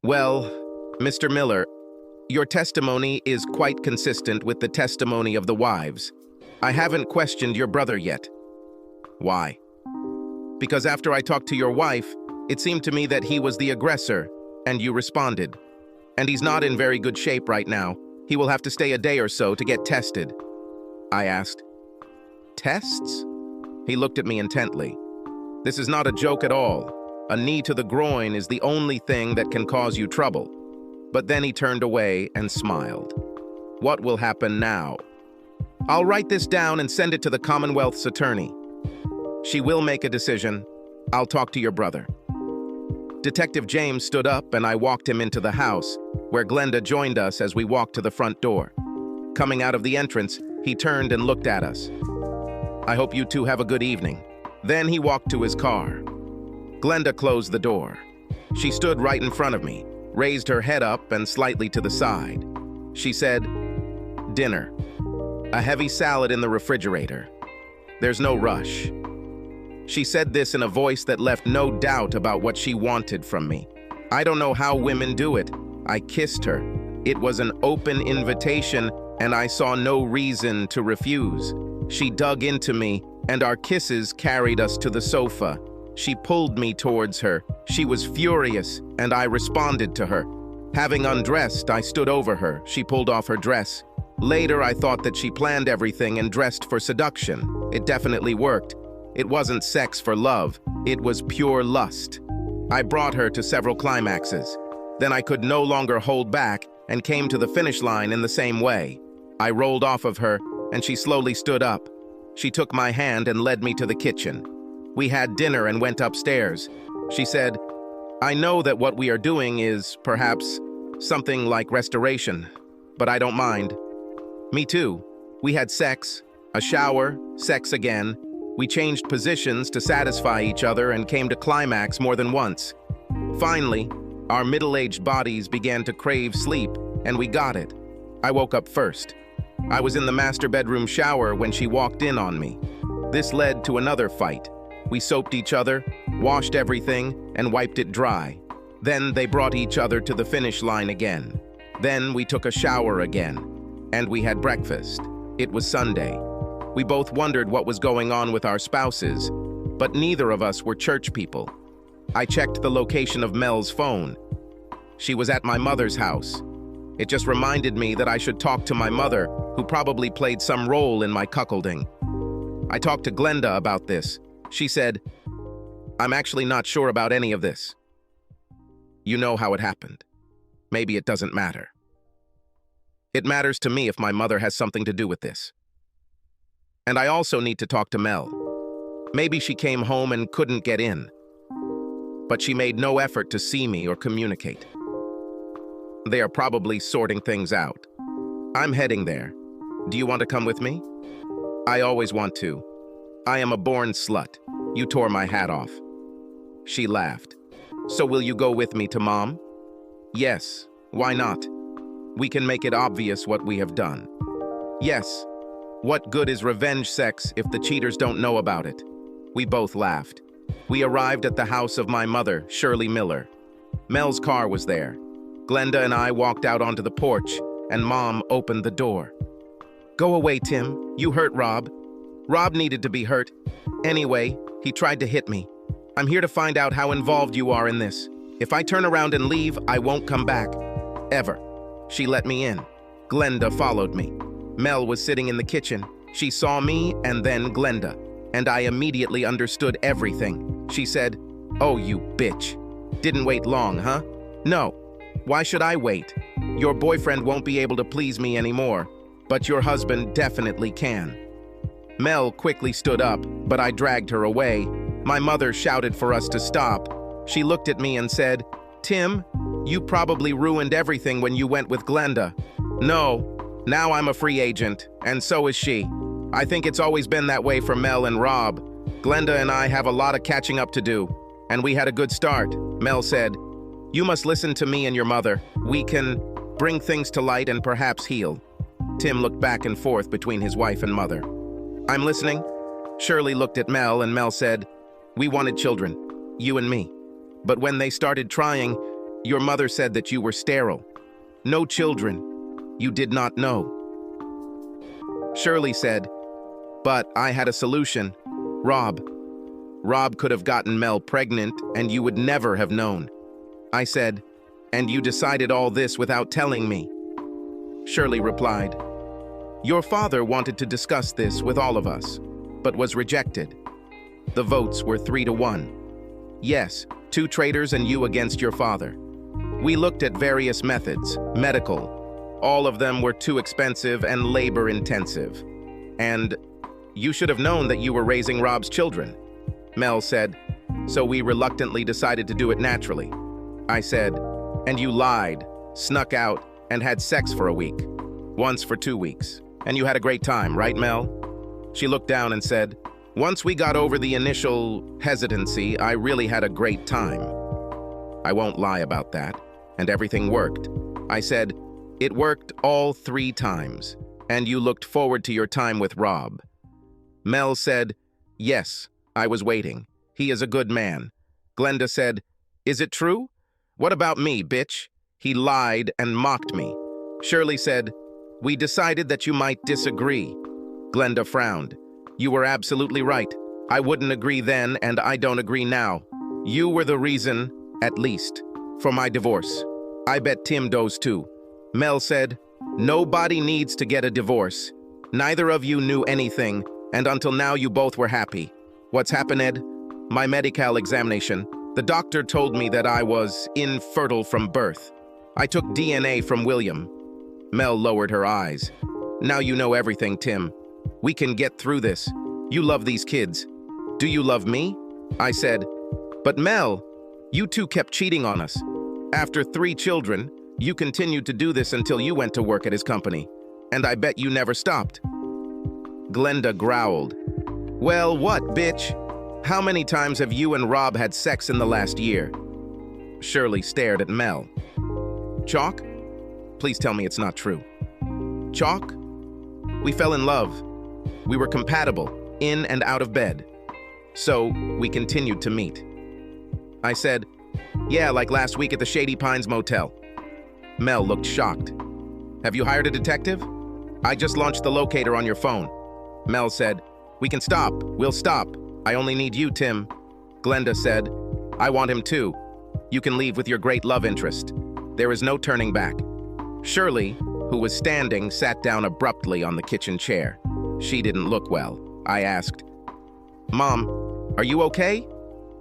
Well, Mr. Miller, your testimony is quite consistent with the testimony of the wives. I haven't questioned your brother yet. Why? Because after I talked to your wife, it seemed to me that he was the aggressor, and you responded. And he's not in very good shape right now. He will have to stay a day or so to get tested. I asked. Tests? He looked at me intently. This is not a joke at all. A knee to the groin is the only thing that can cause you trouble. But then he turned away and smiled. What will happen now? I'll write this down and send it to the Commonwealth's attorney. She will make a decision. I'll talk to your brother. Detective James stood up and I walked him into the house, where Glenda joined us as we walked to the front door. Coming out of the entrance, he turned and looked at us. I hope you two have a good evening. Then he walked to his car. Glenda closed the door. She stood right in front of me, raised her head up and slightly to the side. She said, "Dinner. A heavy salad in the refrigerator. There's no rush." She said this in a voice that left no doubt about what she wanted from me. I don't know how women do it. I kissed her. It was an open invitation, and I saw no reason to refuse. She dug into me, and our kisses carried us to the sofa. She pulled me towards her. She was furious, and I responded to her. Having undressed, I stood over her. She pulled off her dress. Later, I thought that she planned everything and dressed for seduction. It definitely worked. It wasn't sex for love. It was pure lust. I brought her to several climaxes. Then I could no longer hold back and came to the finish line in the same way. I rolled off of her, and she slowly stood up. She took my hand and led me to the kitchen. We had dinner and went upstairs. She said, "I know that what we are doing is, perhaps, something like restoration, but I don't mind." Me too. We had sex, a shower, sex again. We changed positions to satisfy each other and came to climax more than once. Finally, our middle-aged bodies began to crave sleep, and we got it. I woke up first. I was in the master bedroom shower when she walked in on me. This led to another fight. We soaped each other, washed everything, and wiped it dry. Then they brought each other to the finish line again. Then we took a shower again, and we had breakfast. It was Sunday. We both wondered what was going on with our spouses, but neither of us were church people. I checked the location of Mel's phone. She was at my mother's house. It just reminded me that I should talk to my mother, who probably played some role in my cuckolding. I talked to Glenda about this. She said, "I'm actually not sure about any of this. You know how it happened. Maybe it doesn't matter. It matters to me if my mother has something to do with this. And I also need to talk to Mel. Maybe she came home and couldn't get in. But she made no effort to see me or communicate. They are probably sorting things out. I'm heading there. Do you want to come with me?" "I always want to. I am a born slut. You tore my hat off." She laughed. "So will you go with me to Mom?" "Yes, why not? We can make it obvious what we have done." "Yes. What good is revenge sex if the cheaters don't know about it?" We both laughed. We arrived at the house of my mother, Shirley Miller. Mel's car was there. Glenda and I walked out onto the porch, and Mom opened the door. "Go away, Tim. You hurt Rob." "Rob needed to be hurt. Anyway, he tried to hit me. I'm here to find out how involved you are in this. If I turn around and leave, I won't come back. Ever." She let me in. Glenda followed me. Mel was sitting in the kitchen. She saw me and then Glenda, and I immediately understood everything. She said, "Oh, you bitch. Didn't wait long, huh?" "No. Why should I wait? Your boyfriend won't be able to please me anymore, but your husband definitely can." Mel quickly stood up, but I dragged her away. My mother shouted for us to stop. She looked at me and said, "Tim, you probably ruined everything when you went with Glenda." "No. Now I'm a free agent, and so is she. I think it's always been that way for Mel and Rob. Glenda and I have a lot of catching up to do, and we had a good start." Mel said, "You must listen to me and your mother. We can bring things to light and perhaps heal." Tim looked back and forth between his wife and mother. "I'm listening." Shirley looked at Mel, and Mel said, "We wanted children, you and me. But when they started trying, Your mother said that you were sterile. No children. You did not know. Shirley said, but I had a solution. Rob. Rob could have gotten Mel pregnant and you would never have known. I said, and you decided all this without telling me. Shirley replied, your father wanted to discuss this with all of us, but was rejected. The votes were 3-1. Yes, 2 traitors and you against your father. We looked at various methods, medical. All of them were too expensive and labor-intensive. And you should have known that you were raising Rob's children. Mel said, so we reluctantly decided to do it naturally. I said, and you lied, snuck out, and had sex for a week. Once for 2 weeks. And you had a great time, right, Mel? She looked down and said, once we got over the initial hesitancy, I really had a great time. I won't lie about that, and everything worked. I said, it worked all 3 times, and you looked forward to your time with Rob. Mel said, yes, I was waiting. He is a good man. Glenda said, is it true? What about me, bitch? He lied and mocked me. Shirley said, we decided that you might disagree. Glenda frowned. You were absolutely right. I wouldn't agree then, and I don't agree now. You were the reason, at least, for my divorce. I bet Tim does too. Mel said, nobody needs to get a divorce. Neither of you knew anything, and until now you both were happy. What's happened, Ed? My medical examination. The doctor told me that I was infertile from birth. I took DNA from William. Mel lowered her eyes. Now you know everything, Tim. We can get through this. You love these kids. Do you love me? I said, but Mel, you two kept cheating on us. After 3 children, you continued to do this until you went to work at his company. And I bet you never stopped. Glenda growled. Well, what, bitch? How many times have you and Rob had sex in the last year? Shirley stared at Mel. Chalk? Please tell me it's not true. Chalk? We fell in love. We were compatible, in and out of bed. So, we continued to meet. I said, yeah, like last week at the Shady Pines Motel. Mel looked shocked. Have you hired a detective? I just launched the locator on your phone. Mel said, we can stop. We'll stop. I only need you, Tim. Glenda said, I want him too. You can leave with your great love interest. There is no turning back. Shirley, who was standing, sat down abruptly on the kitchen chair. She didn't look well. I asked, Mom, are you okay?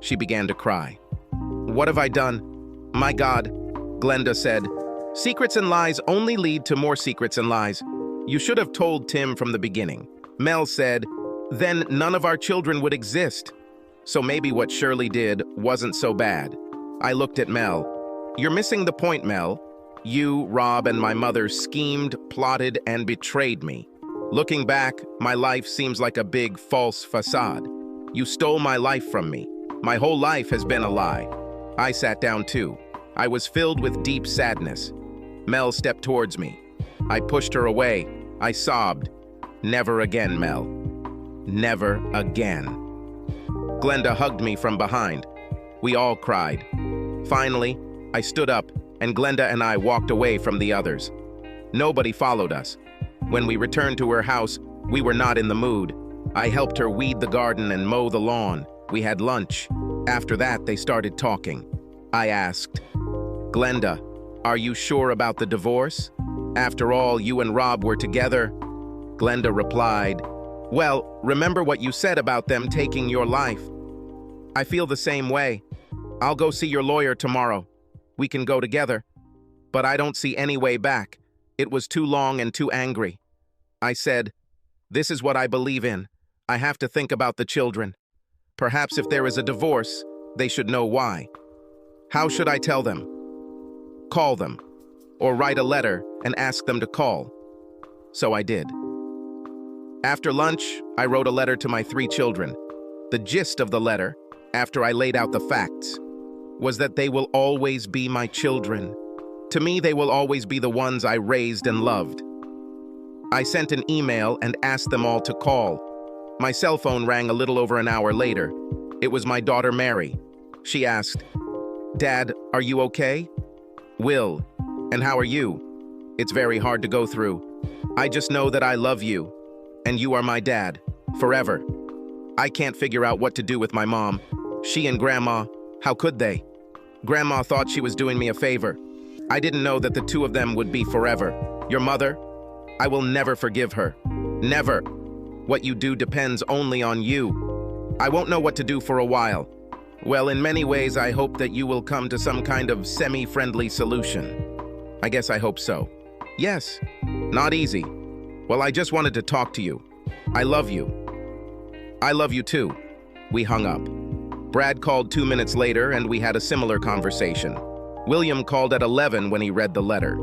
She began to cry. What have I done? My God, Glenda said. Secrets and lies only lead to more secrets and lies. You should have told Tim from the beginning. Mel said, then none of our children would exist. So maybe what Shirley did wasn't so bad. I looked at Mel. You're missing the point, Mel. You, Rob, and my mother schemed, plotted, and betrayed me. Looking back, my life seems like a big false facade. You stole my life from me. My whole life has been a lie. I sat down too. I was filled with deep sadness. Mel stepped towards me. I pushed her away. I sobbed. Never again, Mel. Never again. Glenda hugged me from behind. We all cried. Finally, I stood up, and Glenda and I walked away from the others. Nobody followed us. When we returned to her house, we were not in the mood. I helped her weed the garden and mow the lawn. We had lunch. After that, they started talking. I asked, Glenda, are you sure about the divorce? After all, you and Rob were together. Glenda replied, well, remember what you said about them taking your life. I feel the same way. I'll go see your lawyer tomorrow. We can go together. But I don't see any way back. It was too long and too angry. I said, this is what I believe in. I have to think about the children. Perhaps if there is a divorce, they should know why. How should I tell them? Call them, or write a letter and ask them to call. So I did. After lunch, I wrote a letter to my 3 children. The gist of the letter, after I laid out the facts, was that they will always be my children. To me, they will always be the ones I raised and loved. I sent an email and asked them all to call. My cell phone rang a little over an hour later. It was my daughter, Mary. She asked, Dad, are you okay? Will, and how are you? It's very hard to go through. I just know that I love you, and you are my dad, forever. I can't figure out what to do with my mom. She and Grandma, how could they? Grandma thought she was doing me a favor. I didn't know that the two of them would be forever. Your mother? I will never forgive her. Never. What you do depends only on you. I won't know what to do for a while. Well, in many ways, I hope that you will come to some kind of semi-friendly solution. I guess I hope so. Yes. Not easy. Well, I just wanted to talk to you. I love you. I love you too. We hung up. Brad called 2 minutes later, and we had a similar conversation. William called at 11 when he read the letter.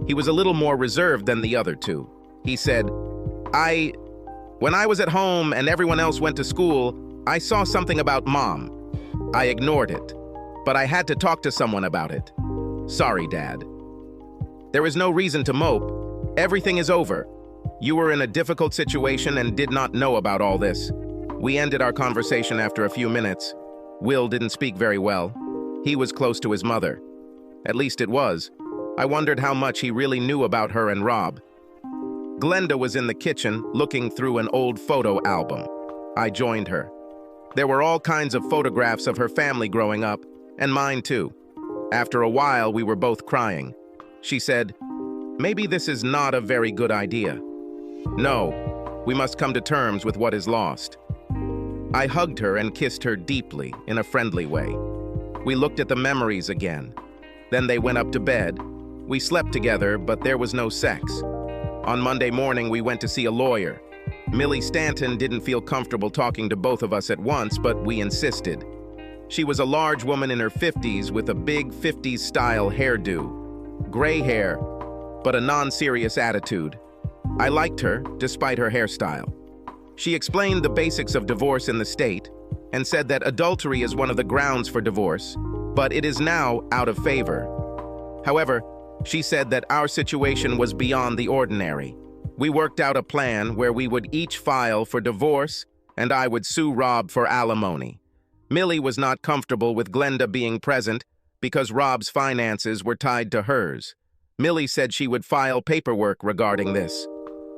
He was a little more reserved than the other two. He said, When I was at home and everyone else went to school, I saw something about Mom. I ignored it, but I had to talk to someone about it. Sorry, Dad. There is no reason to mope. Everything is over. You were in a difficult situation and did not know about all this. We ended our conversation after a few minutes. Will didn't speak very well. He was close to his mother. At least it was. I wondered how much he really knew about her and Rob. Glenda was in the kitchen looking through an old photo album. I joined her. There were all kinds of photographs of her family growing up, and mine too. After a while, we were both crying. She said, "Maybe this is not a very good idea." No, we must come to terms with what is lost. I hugged her and kissed her deeply in a friendly way. We looked at the memories again. Then they went up to bed. We slept together, but there was no sex. On Monday morning, we went to see a lawyer. Millie Stanton didn't feel comfortable talking to both of us at once, but we insisted. She was a large woman in her 50s with a big 50s-style hairdo. Gray hair, but a non-serious attitude. I liked her, despite her hairstyle. She explained the basics of divorce in the state and said that adultery is one of the grounds for divorce, but it is now out of favor. However, she said that our situation was beyond the ordinary. We worked out a plan where we would each file for divorce and I would sue Rob for alimony. Millie was not comfortable with Glenda being present because Rob's finances were tied to hers. Millie said she would file paperwork regarding this,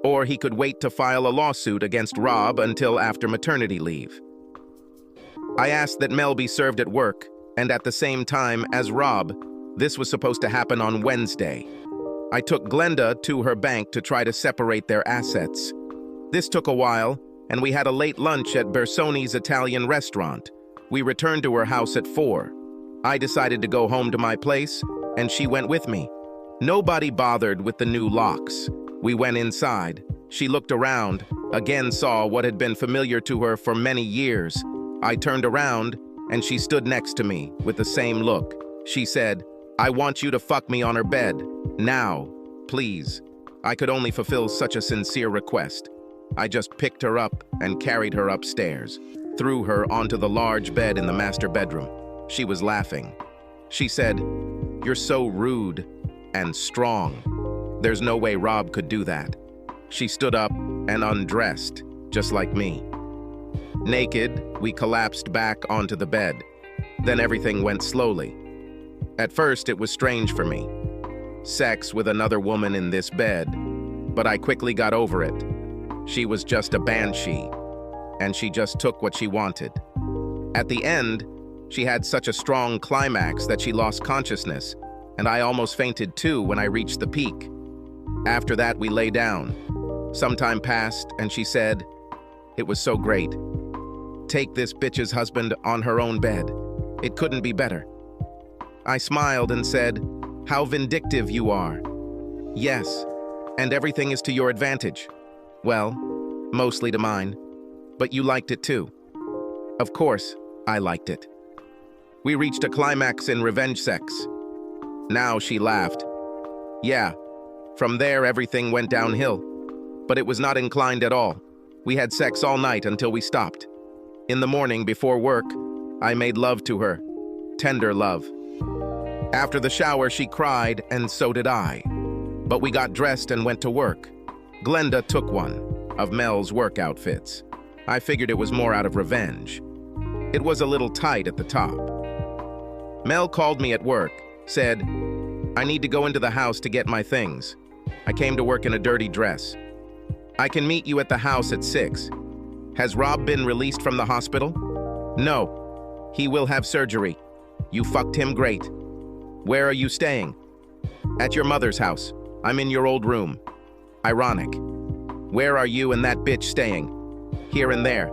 or he could wait to file a lawsuit against Rob until after maternity leave. I asked that Mel be served at work and at the same time as Rob. This was supposed to happen on Wednesday. I took Glenda to her bank to try to separate their assets. This took a while, and we had a late lunch at Bersoni's Italian restaurant. We returned to her house at 4. I decided to go home to my place, and she went with me. Nobody bothered with the new locks. We went inside. She looked around, again saw what had been familiar to her for many years. I turned around, and she stood next to me with the same look. She said, "I want you to fuck me on her bed. Now, please." I could only fulfill such a sincere request. I just picked her up and carried her upstairs, threw her onto the large bed in the master bedroom. She was laughing. She said, "You're so rude and strong. There's no way Rob could do that." She stood up and undressed, just like me. Naked, we collapsed back onto the bed. Then everything went slowly. At first, it was strange for me. Sex with another woman in this bed, but I quickly got over it. She was just a banshee, and she just took what she wanted. At the end, she had such a strong climax that she lost consciousness, and I almost fainted too when I reached the peak. After that, we lay down. Some time passed, and she said, "It was so great. Take this bitch's husband on her own bed. It couldn't be better." I smiled and said, "How vindictive you are." "Yes, and everything is to your advantage." "Well, mostly to mine. But you liked it too." "Of course, I liked it." We reached a climax in revenge sex. Now she laughed. Yeah, from there everything went downhill. But it was not inclined at all. We had sex all night until we stopped. In the morning, before work, I made love to her. Tender love. After the shower, she cried, and so did I. But we got dressed and went to work. Glenda took one of Mel's work outfits. I figured it was more out of revenge. It was a little tight at the top. Mel called me at work, said, I need to go into the house to get my things. I came to work in a dirty dress. I can meet you at the house at 6. Has Rob been released from the hospital? No. He will have surgery. You fucked him great. Where are you staying? At your mother's house. I'm in your old room. Ironic. Where are you and that bitch staying? Here and there.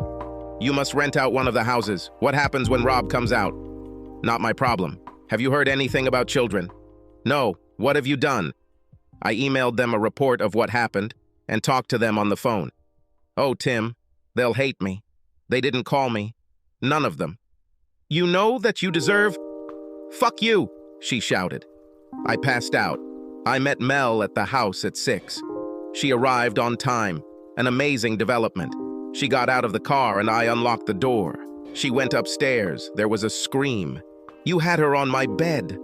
You must rent out one of the houses. What happens when Rob comes out? Not my problem. Have you heard anything about children? No. What have you done? I emailed them a report of what happened and talked to them on the phone. Oh, Tim, they'll hate me. They didn't call me. None of them. You know that you deserve... Fuck you, she shouted. I passed out. I met Mel at the house at 6. She arrived on time. An amazing development. She got out of the car and I unlocked the door. She went upstairs. There was a scream. You had her on my bed.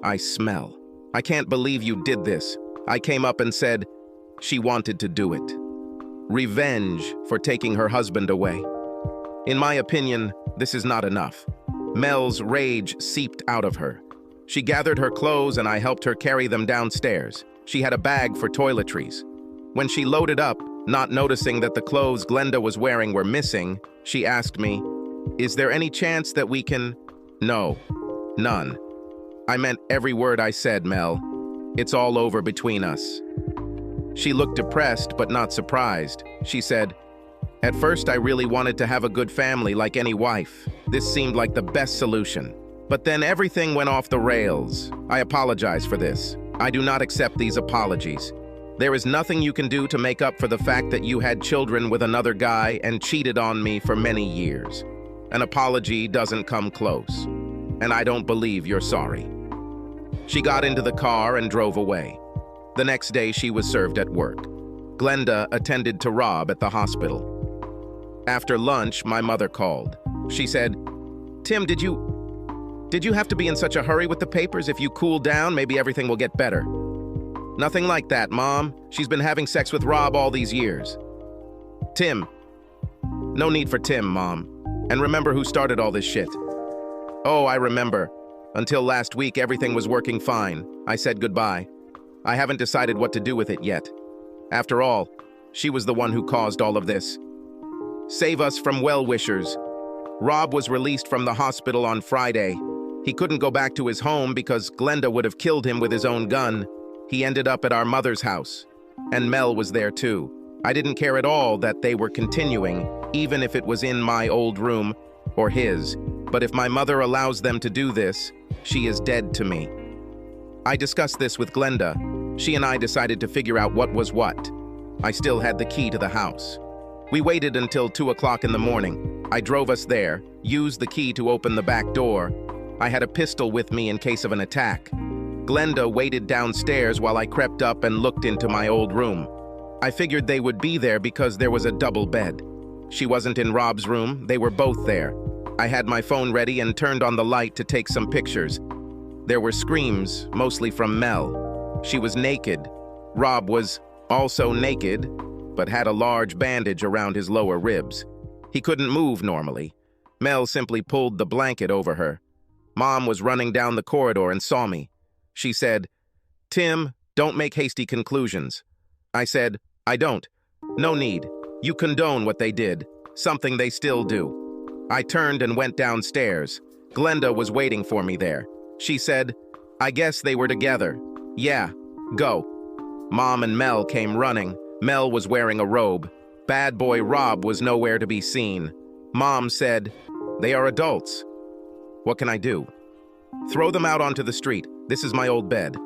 I smell. I can't believe you did this. I came up and said she wanted to do it. Revenge for taking her husband away. In my opinion, this is not enough. Mel's rage seeped out of her. She gathered her clothes and I helped her carry them downstairs. She had a bag for toiletries. When she loaded up, not noticing that the clothes Glenda was wearing were missing, she asked me, "Is there any chance that we can..." No, none. I meant every word I said, Mel. It's all over between us. She looked depressed but not surprised. She said, "At first I really wanted to have a good family like any wife. This seemed like the best solution. But then everything went off the rails. I apologize for this. I do not accept these apologies. There is nothing you can do to make up for the fact that you had children with another guy and cheated on me for many years. An apology doesn't come close. And I don't believe you're sorry." She got into the car and drove away. The next day she was served at work. Glenda attended to Rob at the hospital. After lunch, my mother called. She said, "Tim, did you have to be in such a hurry with the papers? If you cool down, maybe everything will get better." "Nothing like that, Mom. She's been having sex with Rob all these years." "Tim." "No need for Tim, Mom. And remember who started all this shit." "Oh, I remember. Until last week, everything was working fine. I said goodbye. I haven't decided what to do with it yet. After all, she was the one who caused all of this. Save us from well-wishers. Rob was released from the hospital on Friday. He couldn't go back to his home because Glenda would have killed him with his own gun. He ended up at our mother's house. And Mel was there too. I didn't care at all that they were continuing, even if it was in my old room or his. But if my mother allows them to do this, she is dead to me. I discussed this with Glenda. She and I decided to figure out what was what. I still had the key to the house. We waited until 2 o'clock in the morning. I drove us there, used the key to open the back door. I had a pistol with me in case of an attack. Glenda waited downstairs while I crept up and looked into my old room. I figured they would be there because there was a double bed. She wasn't in Rob's room, they were both there. I had my phone ready and turned on the light to take some pictures. There were screams, mostly from Mel. She was naked. Rob was also naked, but had a large bandage around his lower ribs. He couldn't move normally. Mel simply pulled the blanket over her. Mom was running down the corridor and saw me. She said, "Tim, don't make hasty conclusions." I said, "I don't. No need. You condone what they did, something they still do." I turned and went downstairs. Glenda was waiting for me there. She said, "I guess they were together." "Yeah, go." Mom and Mel came running. Mel was wearing a robe. Bad boy Rob was nowhere to be seen. Mom said, "They are adults. What can I do?" "Throw them out onto the street. This is my old bed.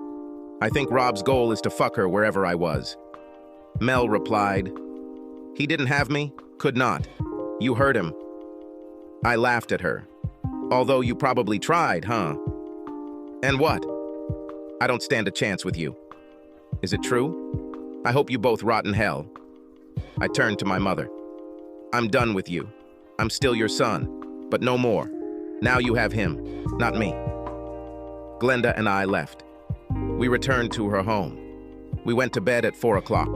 I think Rob's goal is to fuck her wherever I was." Mel replied, "He didn't have me, could not. You heard him." I laughed at her. "Although you probably tried, huh?" "And what?" "I don't stand a chance with you." "Is it true?" "I hope you both rot in hell." I turned to my mother. "I'm done with you. I'm still your son, but no more. Now you have him, not me." Glenda and I left. We returned to her home. We went to bed at 4 o'clock.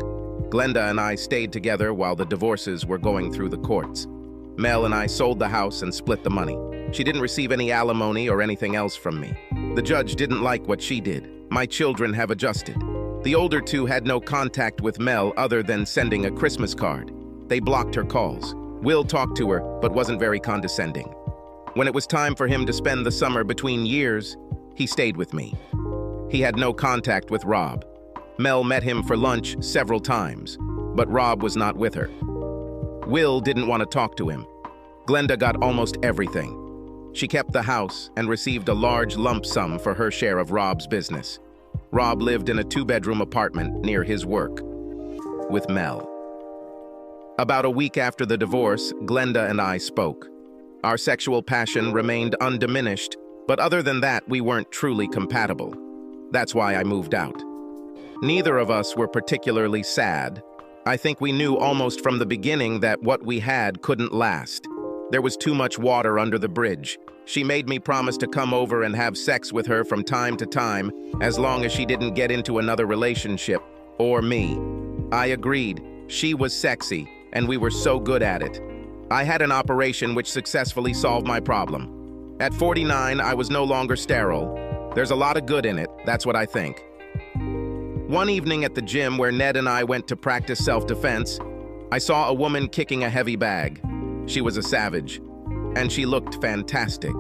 Glenda and I stayed together while the divorces were going through the courts. Mel and I sold the house and split the money. She didn't receive any alimony or anything else from me. The judge didn't like what she did. My children have adjusted. The older two had no contact with Mel other than sending a Christmas card. They blocked her calls. Will talked to her, but wasn't very condescending. When it was time for him to spend the summer between years, he stayed with me. He had no contact with Rob. Mel met him for lunch several times, but Rob was not with her. Will didn't want to talk to him. Glenda got almost everything. She kept the house and received a large lump sum for her share of Rob's business. Rob lived in a 2-bedroom apartment near his work with Mel. About a week after the divorce, Glenda and I spoke. Our sexual passion remained undiminished, but other than that, we weren't truly compatible. That's why I moved out. Neither of us were particularly sad. I think we knew almost from the beginning that what we had couldn't last. There was too much water under the bridge. She made me promise to come over and have sex with her from time to time, as long as she didn't get into another relationship, or me. I agreed. She was sexy, and we were so good at it. I had an operation which successfully solved my problem. At 49, I was no longer sterile. There's a lot of good in it, that's what I think. One evening at the gym where Ned and I went to practice self-defense, I saw a woman kicking a heavy bag. She was a savage, and she looked fantastic.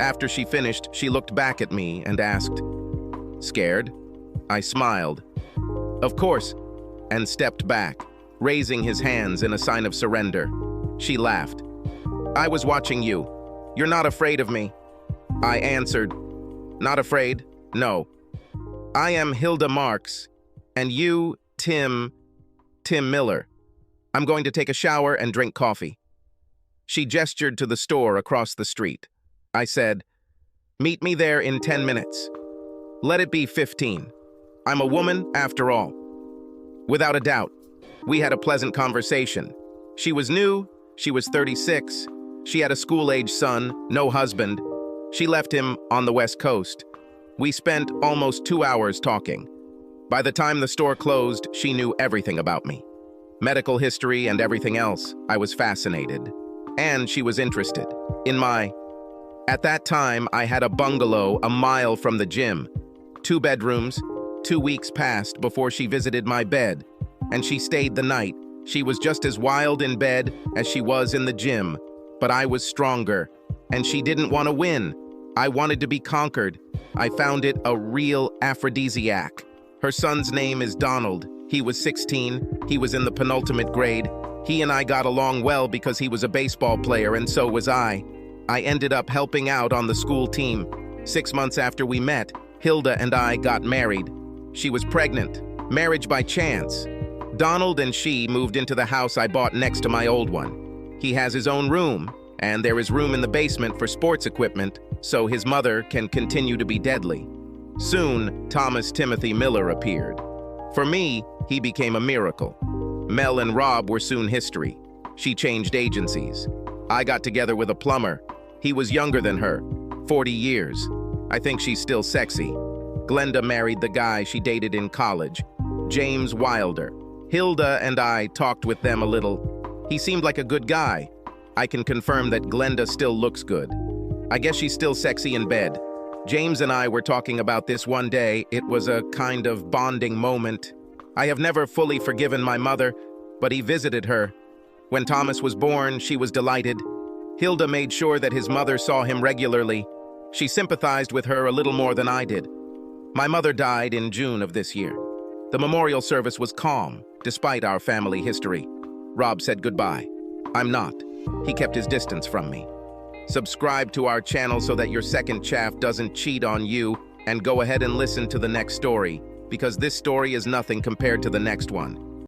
After she finished, she looked back at me and asked, "Scared?" I smiled. "Of course," and stepped back, raising his hands in a sign of surrender. She laughed. "I was watching you. You're not afraid of me." I answered, "Not afraid? No. I am Hilda Marks, and you, Tim Miller. I'm going to take a shower and drink coffee." She gestured to the store across the street. I said, "Meet me there in 10 minutes. Let it be 15. I'm a woman after all." Without a doubt, we had a pleasant conversation. She was new, she was 36, she had a school-age son, no husband. She left him on the West Coast. We spent almost 2 hours talking. By the time the store closed, she knew everything about me. Medical history and everything else. I was fascinated. And she was interested in At that time, I had a bungalow a mile from the gym. 2 bedrooms. 2 weeks passed before she visited my bed, and she stayed the night. She was just as wild in bed as she was in the gym, but I was stronger, and she didn't want to win. I wanted to be conquered. I found it a real aphrodisiac. Her son's name is Donald. He was 16. He was in the penultimate grade. He and I got along well because he was a baseball player and so was I. I ended up helping out on the school team. 6 months after we met, Hilda and I got married. She was pregnant. Marriage by chance. Donald and she moved into the house I bought next to my old one. He has his own room, and there is room in the basement for sports equipment, so his mother can continue to be deadly. Soon, Thomas Timothy Miller appeared. For me, he became a miracle. Mel and Rob were soon history. She changed agencies. I got together with a plumber. He was younger than her, 40 years. I think she's still sexy. Glenda married the guy she dated in college, James Wilder. Hilda and I talked with them a little. He seemed like a good guy. I can confirm that Glenda still looks good. I guess she's still sexy in bed. James and I were talking about this one day. It was a kind of bonding moment. I have never fully forgiven my mother, but he visited her. When Thomas was born, she was delighted. Hilda made sure that his mother saw him regularly. She sympathized with her a little more than I did. My mother died in June of this year. The memorial service was calm, despite our family history. Rob said goodbye. I'm not. He kept his distance from me. Subscribe to our channel so that your second chaff doesn't cheat on you, and go ahead and listen to the next story, because this story is nothing compared to the next one.